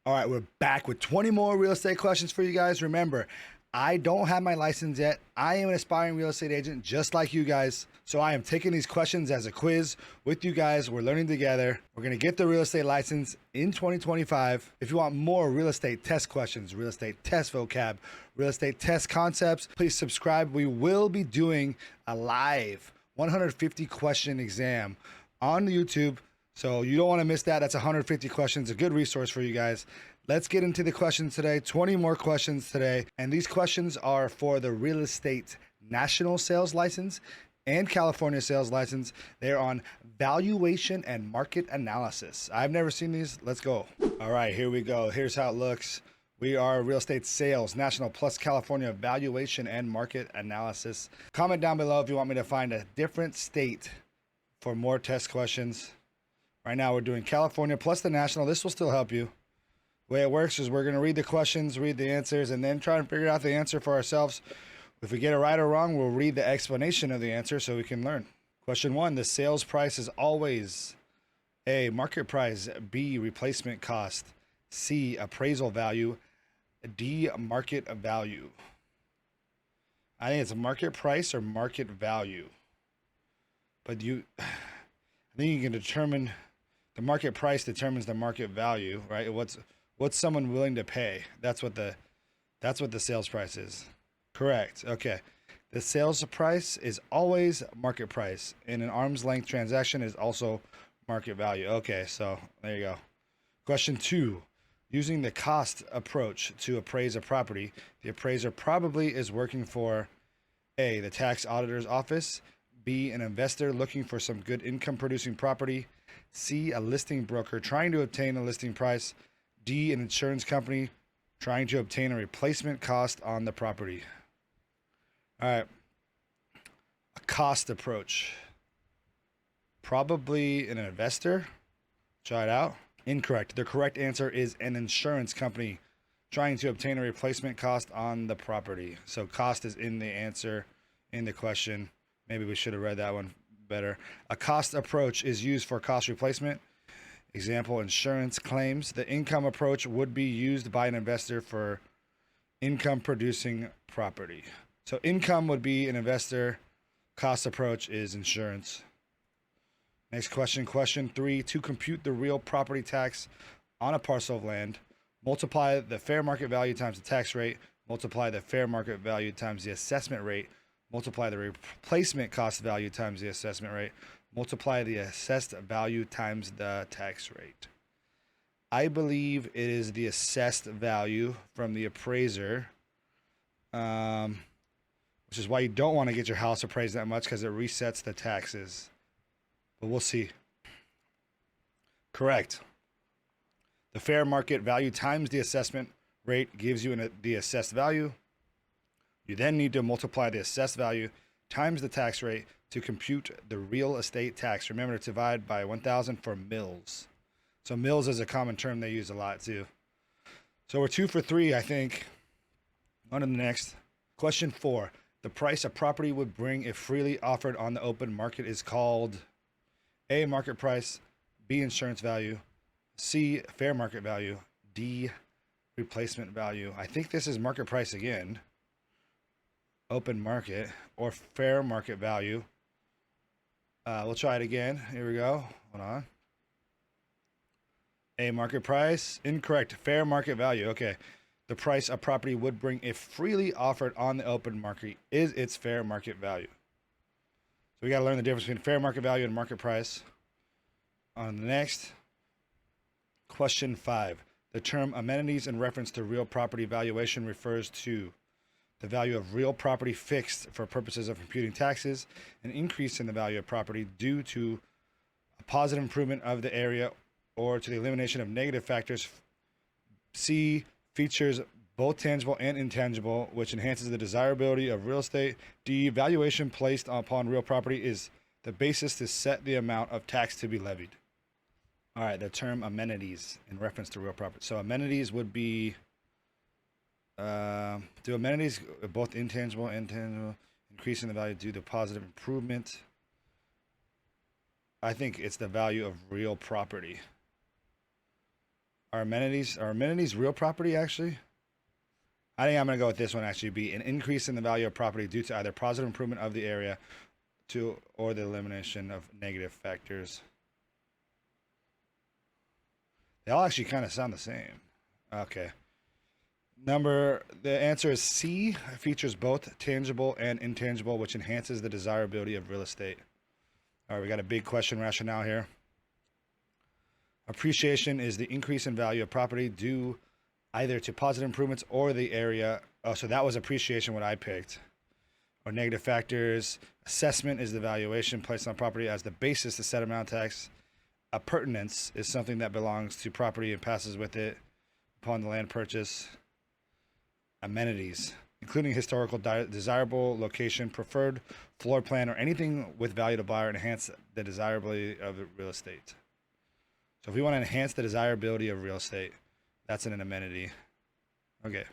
All right, we're back with 20 more real estate questions for you guys. Remember, I don't have my license yet. I am an aspiring real estate agent just like you guys. So I am taking these questions as a quiz with you guys. We're learning together. We're going to get the real estate license in 2025. If you want more real estate test questions, real estate test vocab, real estate test concepts, please subscribe. We will be doing a live 150 question exam on YouTube. So you don't want to miss that. That's 150 questions, a good resource for you guys. Let's get into the questions today. 20 more questions today. And these questions are for the real estate national sales license and California sales license. They're on valuation and market analysis. I've never seen these. Let's go. All right, here we go. Here's how it looks. We are real estate sales, national plus California valuation and market analysis. Comment down below if you want me to find a different state for more test questions. Right now we're doing California plus the national. This will still help you. The way it works is we're going to read the questions, read the answers, and then try and figure out the answer for ourselves. If we get it right or wrong, we'll read the explanation of the answer so we can learn. Question 1, the sales price is always A, market price, B, replacement cost, C, appraisal value, D, market value. I think it's market price or market value. But I think you can determine the market price determines the market value, right? What's someone willing to pay? That's what the sales price is. Correct. Okay. The sales price is always market price, and an arm's length transaction is also market value. Okay, so there you go. Question 2. Using the cost approach to appraise a property, the appraiser probably is working for A, the tax auditor's office, B, an investor looking for some good income producing property, C, a listing broker trying to obtain a listing price, D, an insurance company trying to obtain a replacement cost on the property. All right. A cost approach. Probably an investor. Try it out. Incorrect. The correct answer is an insurance company trying to obtain a replacement cost on the property. So cost is in the answer, in the question. Maybe we should have read that one better. A cost approach is used for cost replacement. Example, insurance claims. The income approach would be used by an investor for income producing property. So income would be an investor. Cost approach is insurance. Next question, question 3. To compute the real property tax on a parcel of land, multiply the fair market value times the tax rate, multiply the fair market value times the assessment rate, multiply the replacement cost value times the assessment rate, multiply the assessed value times the tax rate. I believe it is the assessed value from the appraiser, which is why you don't want to get your house appraised that much because it resets the taxes. But we'll see. Correct. The fair market value times the assessment rate gives you the assessed value. You then need to multiply the assessed value times the tax rate to compute the real estate tax. Remember to divide by 1,000 for mills. So mills is a common term they use a lot too. So we're 2 for 3, I think. On to the next. Question 4. The price a property would bring if freely offered on the open market is called A, market price, B, insurance value, C, fair market value, D, replacement value. I think this is market price again. Open market or fair market value. We'll try it again. Here we go. Hold on. A, market price. Incorrect. Fair market value. Okay. The price a property would bring if freely offered on the open market is its fair market value. So we got to learn the difference between fair market value and market price. On the next. Question 5. The term amenities in reference to real property valuation refers to the value of real property fixed for purposes of computing taxes, an increase in the value of property due to a positive improvement of the area or to the elimination of negative factors. C, features both tangible and intangible, which enhances the desirability of real estate. D, valuation placed upon real property is the basis to set the amount of tax to be levied. All right, the term amenities in reference to real property. So amenities would be do amenities both intangible and tangible, increasing the value due to positive improvement? I think it's the value of real property. Are amenities real property actually? I think I'm gonna go with this one actually. Be an increase in the value of property due to either positive improvement of the area or the elimination of negative factors. They all actually kind of sound the same. Okay. The answer is C. Features both tangible and intangible, which enhances the desirability of real estate. All right, we got a big question rationale here. Appreciation is the increase in value of property due either to positive improvements or the area. Oh, so that was appreciation, what I picked. Or negative factors. Assessment is the valuation placed on property as the basis to set amount of tax. Appurtenance is something that belongs to property and passes with it upon the land purchase. Amenities, including historical, desirable location, preferred floor plan, or anything with value to buyer, enhance the desirability of real estate. So if we want to enhance the desirability of real estate, that's an amenity. Okay.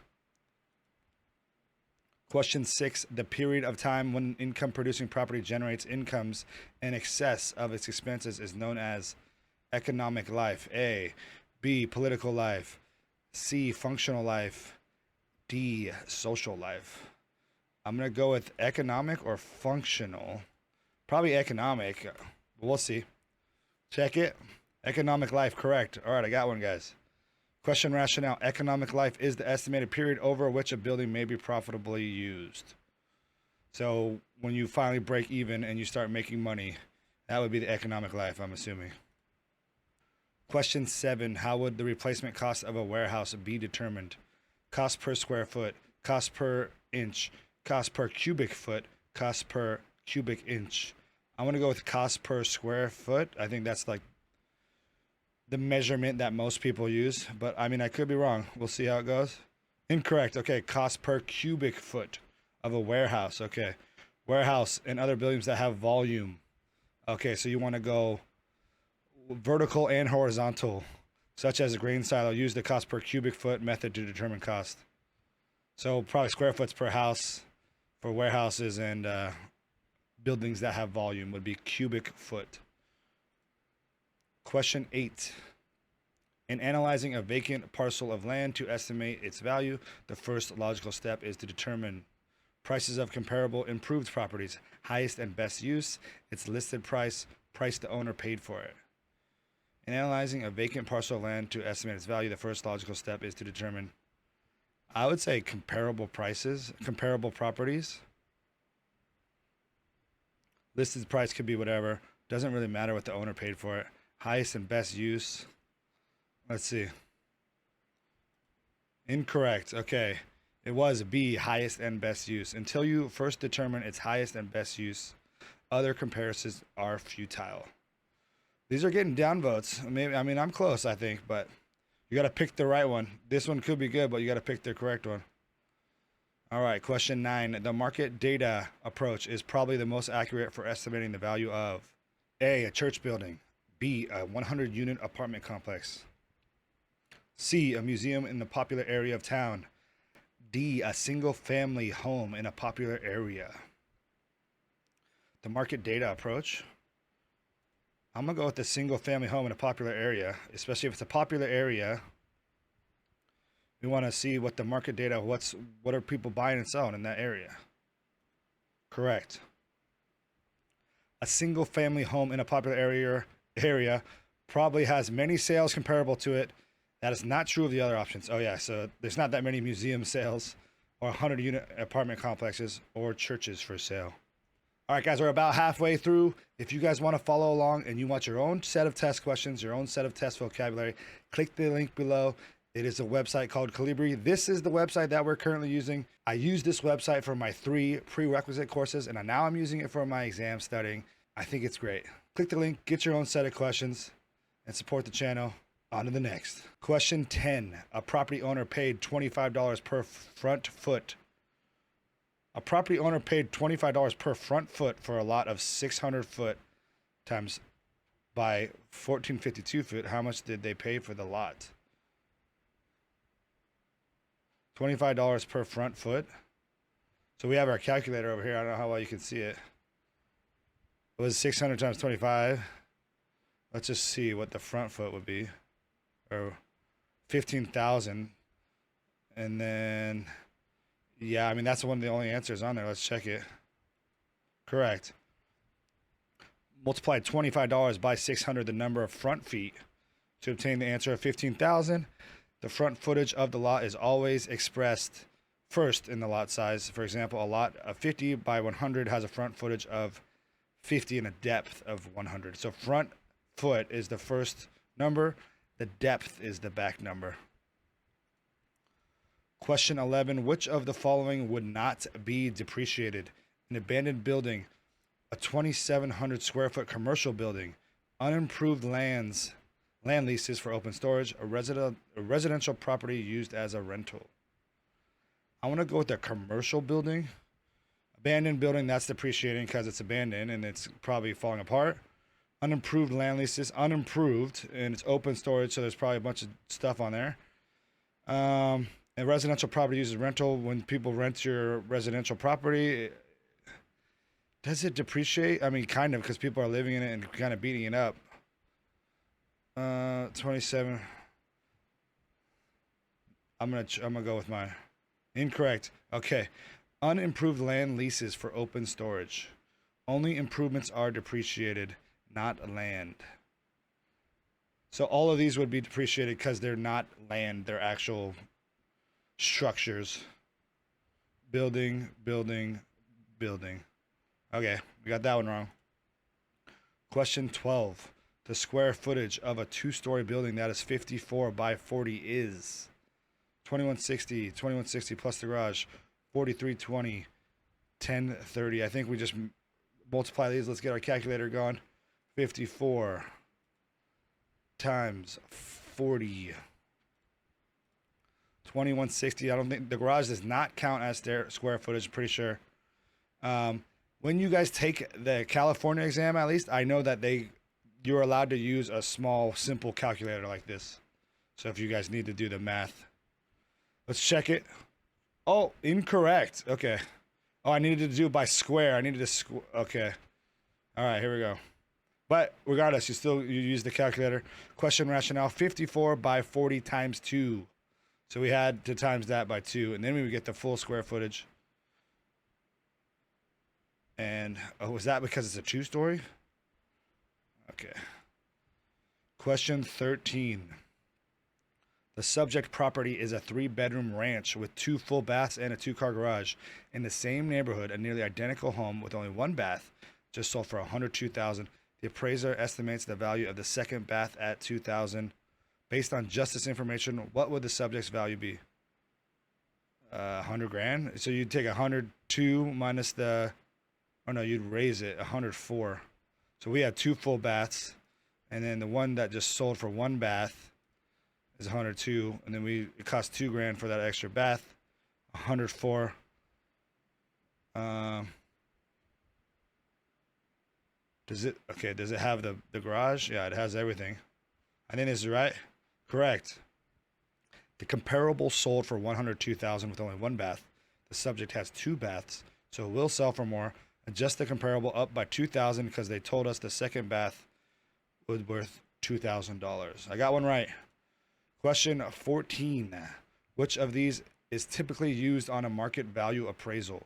Question 6. The period of time when income producing property generates incomes in excess of its expenses is known as economic life. A. B. Political life. C. Functional life. D. Social life. I'm going to go with economic or functional. Probably economic. We'll see. Check it. Economic life, correct. All right, I got one, guys. Question rationale. Economic life is the estimated period over which a building may be profitably used. So when you finally break even and you start making money, that would be the economic life, I'm assuming. Question 7. How would the replacement cost of a warehouse be determined? Cost per square foot, cost per inch, cost per cubic foot, cost per cubic inch. I'm going to go with cost per square foot. I think that's like the measurement that most people use, but I mean, I could be wrong. We'll see how it goes. Incorrect. Okay, cost per cubic foot of a warehouse. Okay, warehouse and other buildings that have volume. Okay, so you want to go vertical and horizontal, such as a grain silo. Use the cost per cubic foot method to determine cost. So probably square foots per house for warehouses and buildings that have volume would be cubic foot. Question 8. In analyzing a vacant parcel of land to estimate its value, the first logical step is to determine prices of comparable improved properties, highest and best use, its listed price, price the owner paid for it. In analyzing a vacant parcel of land to estimate its value, the first logical step is to determine, I would say, comparable prices, comparable properties. Listed price could be whatever. Doesn't really matter what the owner paid for it. Highest and best use. Let's see. Incorrect. Okay. It was B, highest and best use. Until you first determine its highest and best use, other comparisons are futile. These are getting down votes. Maybe, I mean, I'm close, I think, but you got to pick the right one. This one could be good, but you got to pick the correct one. All right, question 9. The market data approach is probably the most accurate for estimating the value of A, a church building. B, a 100-unit apartment complex. C, a museum in the popular area of town. D, a single-family home in a popular area. The market data approach. I'm going to go with the single-family home in a popular area, especially if it's a popular area. We want to see what the market data, what are people buying and selling in that area. Correct. A single-family home in a popular area probably has many sales comparable to it. That is not true of the other options. Oh yeah, so there's not that many museum sales or 100-unit apartment complexes or churches for sale. All right, guys, we're about halfway through. If you guys want to follow along and you want your own set of test questions, your own set of test vocabulary, click the link below. It is a website called Colibri. This is the website that we're currently using. I use this website for my 3 prerequisite courses, and now I'm using it for my exam studying. I think it's great. Click the link, get your own set of questions, and support the channel. On to the next. Question 10. A property owner paid $25 per front foot. A property owner paid $25 per front foot for a lot of 600 foot times by 1452 foot. How much did they pay for the lot? $25 per front foot. So we have our calculator over here. I don't know how well you can see it. It was 600 times 25. Let's just see what the front foot would be. Or 15,000. And then, yeah, I mean, that's one of the only answers on there. Let's check it. Correct. Multiply $25 by 600, the number of front feet, to obtain the answer of 15,000. The front footage of the lot is always expressed first in the lot size. For example, a lot of 50 by 100 has a front footage of 50 and a depth of 100. So front foot is the first number. The depth is the back number. Question 11. Which of the following would not be depreciated? An abandoned building, a 2,700 square foot commercial building, unimproved land leases for open storage, a residential property used as a rental. I want to go with the commercial building. Abandoned building, that's depreciating because it's abandoned and it's probably falling apart. Unimproved land leases, unimproved, and it's open storage, so there's probably a bunch of stuff on there. And residential property uses rental. When people rent your residential property, does it depreciate? I mean, kind of, because people are living in it and kind of beating it up. 27. I'm gonna go with my incorrect. Okay, unimproved land leases for open storage. Only improvements are depreciated, not land. So all of these would be depreciated because they're not land; they're actual structures. Building, building, building. Okay, we got that one wrong. Question 12. The square footage of a two-story building that is 54 by 40 is 2160 plus the garage, 4320, 1030. I think we just multiply these. Let's get our calculator going. 54 times 40. 2160. I don't think the garage does not count as their square footage. I'm pretty sure. When you guys take the California exam, at least I know that you're allowed to use a small, simple calculator like this. So if you guys need to do the math, let's check it. Oh, incorrect. Okay. Oh, I needed to do it by square. I needed to okay. All right, here we go. But regardless, you use the calculator. Question rationale: 54 by 40 times 2. So we had to times that by 2, and then we would get the full square footage. And was that because it's a two-story? Okay. Question 13. The subject property is a 3-bedroom ranch with 2 full baths and a 2-car garage. In the same neighborhood, a nearly identical home with only 1 bath just sold for $102,000. The appraiser estimates the value of the second bath at $2,000. Based on just this information, what would the subject's value be? 100 grand. So you'd take 102 minus the, oh no, you'd raise it 104. So we had 2 full baths, and then the one that just sold for 1 bath is 102, and then it cost $2 grand for that extra bath, 104. Does it have the garage? Yeah, it has everything. I think this is right. Correct. The comparable sold for $102,000 with only 1 bath. The subject has 2 baths, so it will sell for more. Adjust the comparable up by $2,000 because they told us the second bath was worth $2,000. I got one right. Question 14. Which of these is typically used on a market value appraisal?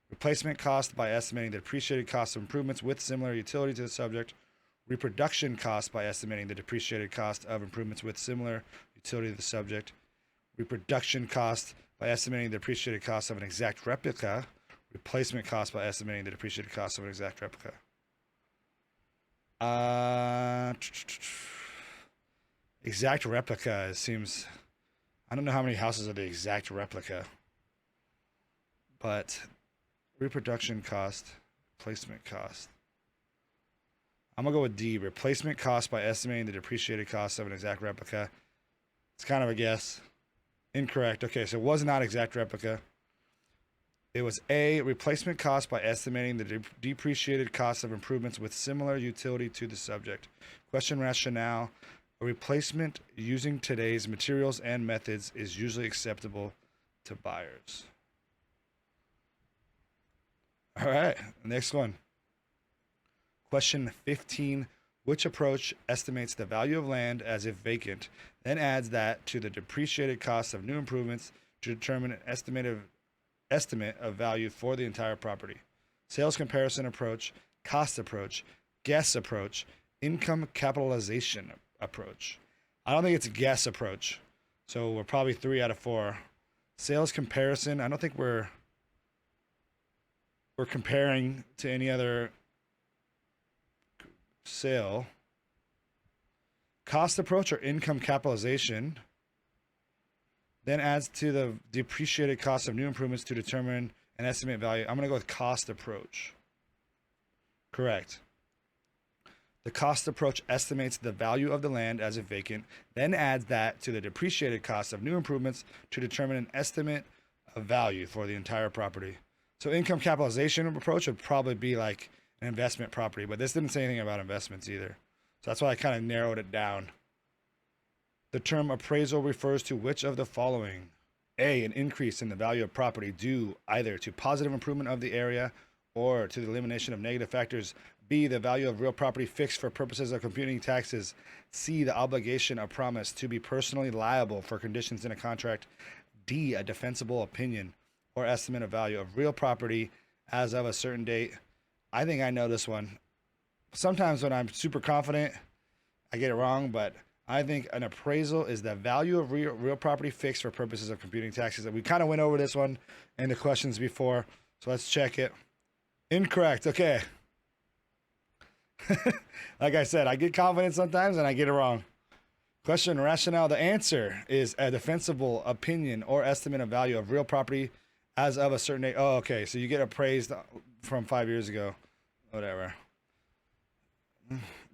Replacement cost by estimating the depreciated cost of improvements with similar utility to the subject. Reproduction cost by estimating the depreciated cost of improvements with similar utility to the subject. Reproduction cost by estimating the depreciated cost of an exact replica. Replacement cost by estimating the depreciated cost of an exact replica. Exact replica seems... I don't know how many houses are the exact replica. But reproduction cost, replacement cost. I'm going to go with D. Replacement cost by estimating the depreciated cost of an exact replica. It's kind of a guess. Incorrect. Okay, so it was not exact replica. It was A. Replacement cost by estimating the depreciated cost of improvements with similar utility to the subject. Question rationale. A replacement using today's materials and methods is usually acceptable to buyers. All right, next one. Question 15. Which approach estimates the value of land as if vacant, then adds that to the depreciated cost of new improvements to determine an estimate of value for the entire property? Sales comparison approach, cost approach, guess approach, income capitalization approach. I don't think it's a guess approach. So we're probably 3 out of 4. Sales comparison, I don't think we're comparing to any other sale. Cost approach or income capitalization, then adds to the depreciated cost of new improvements to determine an estimate value. I'm going to go with cost approach. Correct. The cost approach estimates the value of the land as if vacant, then adds that to the depreciated cost of new improvements to determine an estimate of value for the entire property. So income capitalization approach would probably be like an investment property, but this didn't say anything about investments either. So that's why I kind of narrowed it down. The term appraisal refers to which of the following? A, an increase in the value of property due either to positive improvement of the area or to the elimination of negative factors. B, the value of real property fixed for purposes of computing taxes. C, the obligation of promise to be personally liable for conditions in a contract. D, a defensible opinion or estimate of value of real property as of a certain date. I think I know this one. Sometimes when I'm super confident, I get it wrong, but I think an appraisal is the value of real property fixed for purposes of computing taxes. And we kind of went over this one in the questions before, so let's check it. Incorrect. Okay. Like I said, I get confident sometimes and I get it wrong. Question rationale. The answer is a defensible opinion or estimate of value of real property as of a certain date. Oh, okay. So you get appraised from 5 years ago. Whatever.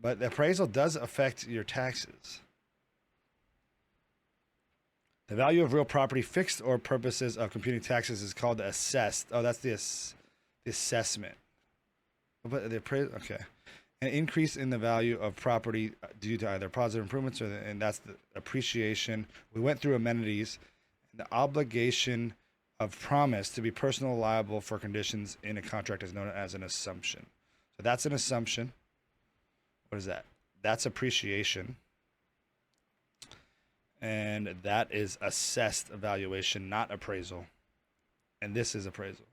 But the appraisal does affect your taxes. The value of real property fixed or purposes of computing taxes is called the assessed. Oh, that's the assessment. But the appraisal, okay. An increase in the value of property due to either positive improvements and that's the appreciation. We went through amenities. The obligation of promise to be personally liable for conditions in a contract is known as an assumption. So that's an assumption. What is that? That's appreciation. And that is assessed evaluation, not appraisal. And this is appraisal.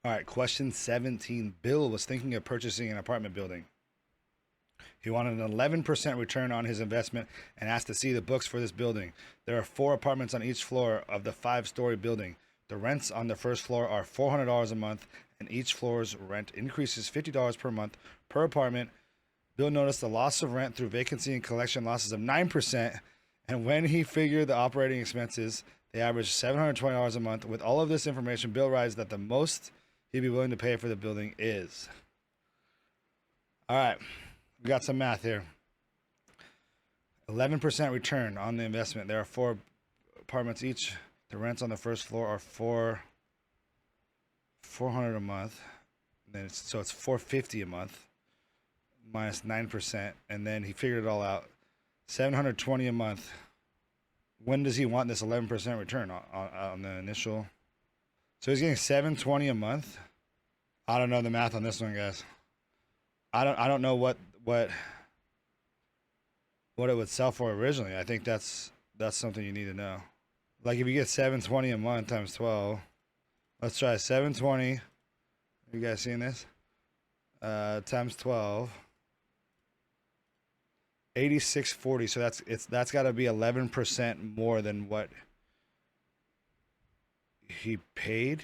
All right, question 17. Bill was thinking of purchasing an apartment building. He wanted an 11% return on his investment and asked to see the books for this building. There are 4 apartments on each floor of the 5-story building. The rents on the first floor are $400 a month, and each floor's rent increases $50 per month per apartment. Bill noticed the loss of rent through vacancy and collection losses of 9%, and when he figured the operating expenses, they averaged $720 a month. With all of this information, Bill realized that the most he'd be willing to pay for the building is... All right, we got some math here. 11% return on the investment. There are 4 apartments each. The rents on the first floor are $400 a month. Then so it's $450 a month minus 9%, and then he figured it all out. $720 a month. When does he want this 11% return on the initial? So he's getting $720 a month. I don't know the math on this one, guys. I don't know what it would sell for originally. I think that's something you need to know. Like if you get $720 a month times 12, let's try $720. You guys seeing this? Times 12. $86.40. So that's got to be 11% more than what he paid,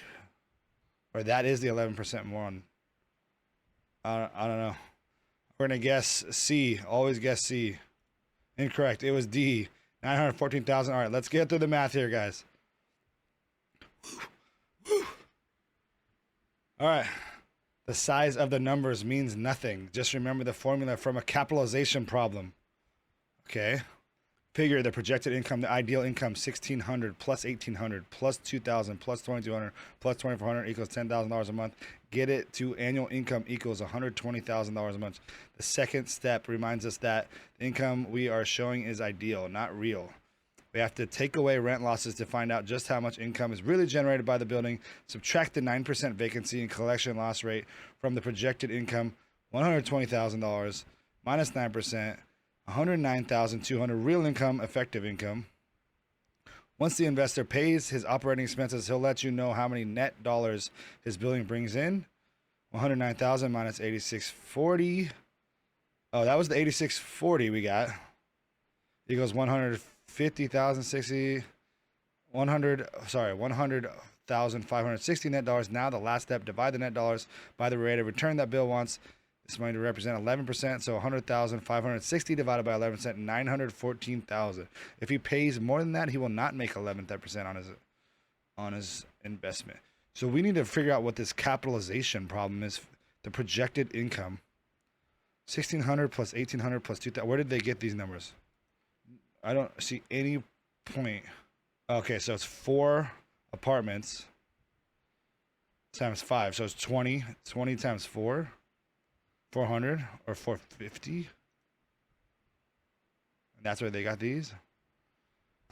or that is the 11% more on. I don't know. We're gonna guess C. Always guess C. Incorrect. It was D. 914,000. All right, let's get through the math here, guys. All right. The size of the numbers means nothing. Just remember the formula from a capitalization problem. Okay. Figure the projected income, the ideal income, 1,600 plus 1,800 plus 2,000 plus 2,200 plus 2,400 equals $10,000 a month. Get it to annual income equals $120,000 a month. The second step reminds us that the income we are showing is ideal, not real. We have to take away rent losses to find out just how much income is really generated by the building. Subtract the 9% vacancy and collection loss rate from the projected income, $120,000. minus 9%, 109,200 real income, effective income. Once the investor pays his operating expenses, he'll let you know how many net dollars his building brings in. 109,000 minus 8640. Oh, that was the 8640 we got. Equals 150,060. 100,560 net dollars. Now the last step, divide the net dollars by the rate of return that Bill wants this money to represent 11%. So 100,560 divided by 11%, 914,000. If he pays more than that, he will not make 11% on his investment. So we need to figure out what this capitalization problem is. The projected income, 1,600 plus 1,800 plus 2,000. Where did they get these numbers? I don't see any point. Okay, so it's 4 apartments times 5. So it's 20. 20 times 4. 400 or 450. And that's where they got these.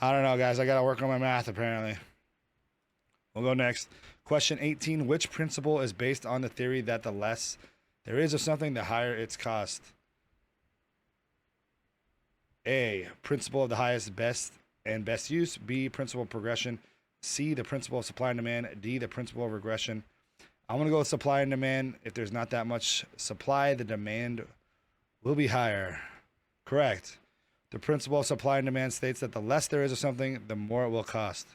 I don't know, guys. I got to work on my math, apparently. We'll go next. Question 18. Which principle is based on the theory that the less there is of something, the higher its cost? A, principle of the highest best and best use. B, principle of progression. C, the principle of supply and demand. D, the principle of regression. I'm going to go with supply and demand. If there's not that much supply, the demand will be higher. Correct. The principle of supply and demand states that the less there is of something, the more it will cost.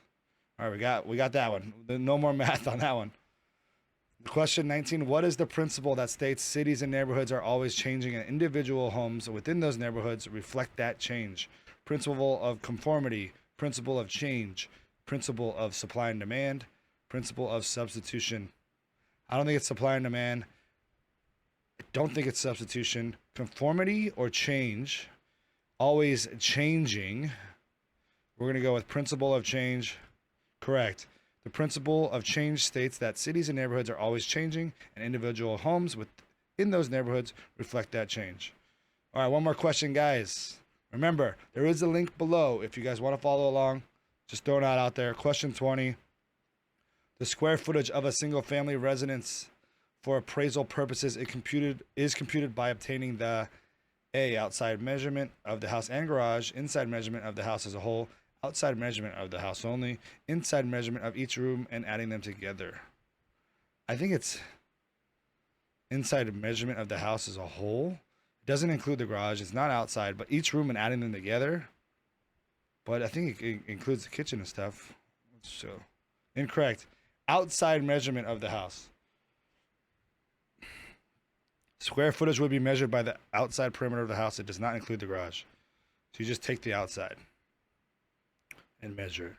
All right, we got that one. No more math on that one. Question 19. What is the principle that states cities and neighborhoods are always changing and individual homes within those neighborhoods reflect that change? Principle of conformity, principle of change, principle of supply and demand, principle of substitution. I don't think it's supply and demand. I don't think it's substitution. Conformity or change, always changing. We're going to go with principle of change. Correct. The principle of change states that cities and neighborhoods are always changing, and individual homes within those neighborhoods reflect that change. All right, one more question, guys. Remember, there is a link below if you guys want to follow along. Just throwing it out there. Question 20. The square footage of a single-family residence for appraisal purposes is computed by obtaining the A, outside measurement of the house and garage, inside measurement of the house as a whole, outside measurement of the house only, inside measurement of each room, and adding them together. I think it's inside measurement of the house as a whole. It doesn't include the garage. It's not outside, but each room and adding them together. But I think it includes the kitchen and stuff. So, incorrect. Outside measurement of the house. Square footage would be measured by the outside perimeter of the house. It does not include the garage. So you just take the outside and measure.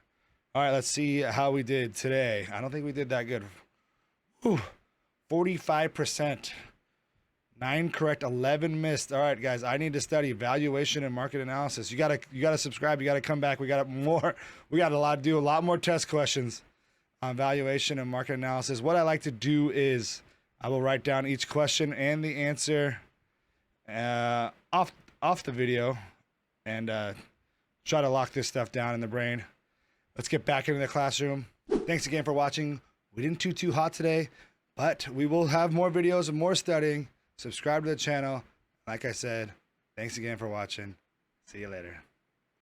All right, let's see how we did today. I don't think we did that good. Whew, 45%. 9 correct, 11 missed. All right, guys, I need to study valuation and market analysis. You gotta subscribe. You gotta come back. We got more. We got a lot more test questions on valuation and market analysis. What I like to do is I will write down each question and the answer off the video and try to lock this stuff down in the brain. Let's get back into the classroom. Thanks again for watching. We didn't do too hot today, but we will have more videos and more studying. Subscribe to the channel. Like I said, thanks again for watching. See you later.